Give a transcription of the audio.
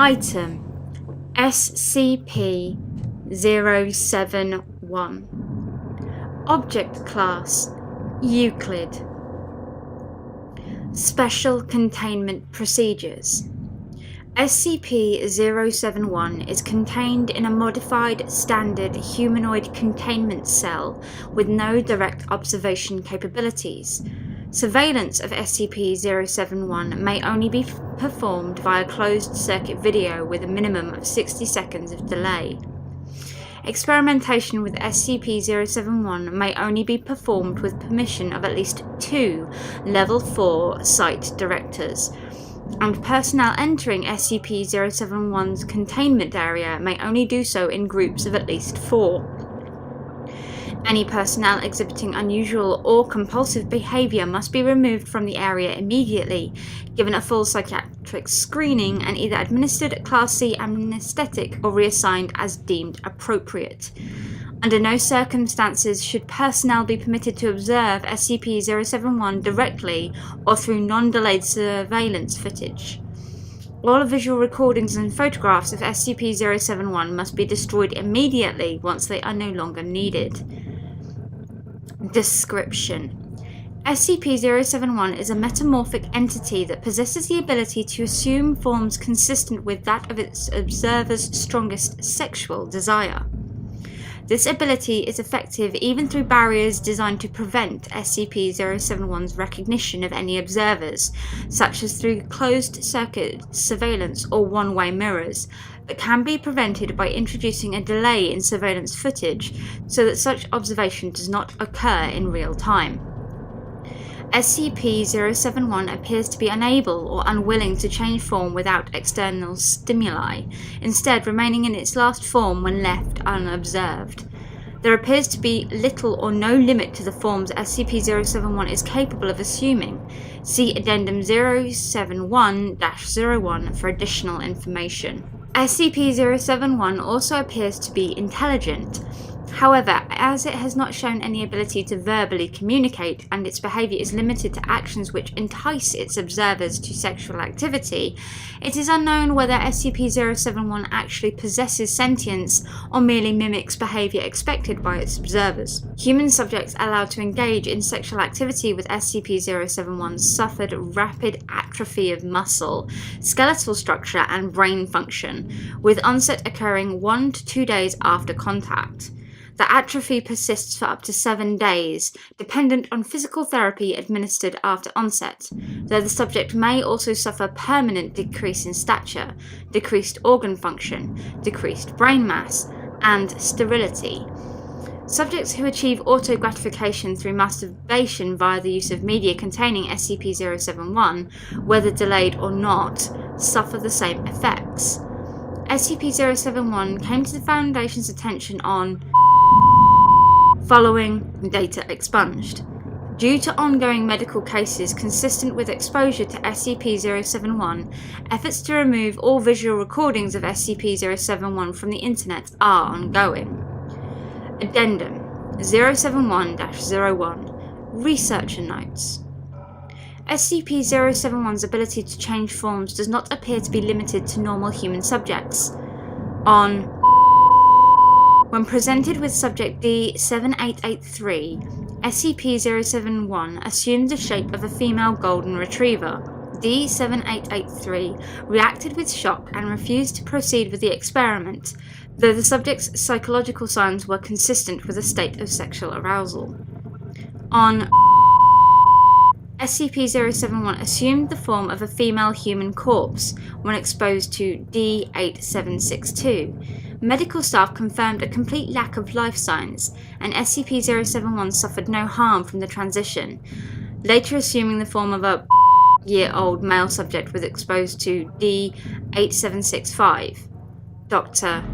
Item SCP-071. Object Class Euclid. Special Containment Procedures. SCP-071 is contained in a modified standard humanoid containment cell with no direct observation capabilities. Surveillance of SCP-071 may only be performed via closed-circuit video with a minimum of 60 seconds of delay. Experimentation with SCP-071 may only be performed with permission of at least 2 Level 4 site directors, and personnel entering SCP-071's containment area may only do so in groups of at least 4. Any personnel exhibiting unusual or compulsive behavior must be removed from the area immediately, given a full psychiatric screening, and either administered a Class C anesthetic or reassigned as deemed appropriate. Under no circumstances should personnel be permitted to observe SCP-071 directly or through non-delayed surveillance footage. All visual recordings and photographs of SCP-071 must be destroyed immediately once they are no longer needed. Description: SCP-071 is a metamorphic entity that possesses the ability to assume forms consistent with that of its observer's strongest sexual desire. This ability is effective even through barriers designed to prevent SCP-071's recognition of any observers, such as through closed-circuit surveillance or one-way mirrors, but can be prevented by introducing a delay in surveillance footage so that such observation does not occur in real time. SCP-071 appears to be unable or unwilling to change form without external stimuli, instead remaining in its last form when left unobserved. There appears to be little or no limit to the forms SCP-071 is capable of assuming. See Addendum 071-01 for additional information. SCP-071 also appears to be intelligent. However, as it has not shown any ability to verbally communicate and its behavior is limited to actions which entice its observers to sexual activity, it is unknown whether SCP-071 actually possesses sentience or merely mimics behavior expected by its observers. Human subjects allowed to engage in sexual activity with SCP-071 suffered rapid atrophy of muscle, skeletal structure, and brain function, with onset occurring 1 to 2 days after contact. The atrophy persists for up to 7 days, dependent on physical therapy administered after onset, though the subject may also suffer permanent decrease in stature, decreased organ function, decreased brain mass, and sterility. Subjects who achieve auto-gratification through masturbation via the use of media containing SCP-071, whether delayed or not, suffer the same effects. SCP-071 came to the Foundation's attention on following data expunged. Due to ongoing medical cases consistent with exposure to SCP-071, efforts to remove all visual recordings of SCP-071 from the internet are ongoing. Addendum 071-01 Researcher Notes. SCP-071's ability to change forms does not appear to be limited to normal human subjects. When presented with Subject D-7883, SCP-071 assumed the shape of a female golden retriever. D-7883 reacted with shock and refused to proceed with the experiment, though the subject's psychological signs were consistent with a state of sexual arousal. SCP-071 assumed the form of a female human corpse when exposed to D-8762. Medical staff confirmed a complete lack of life signs, and SCP-071 suffered no harm from the transition, later assuming the form of a year-old male subject was exposed to D-8765. Dr.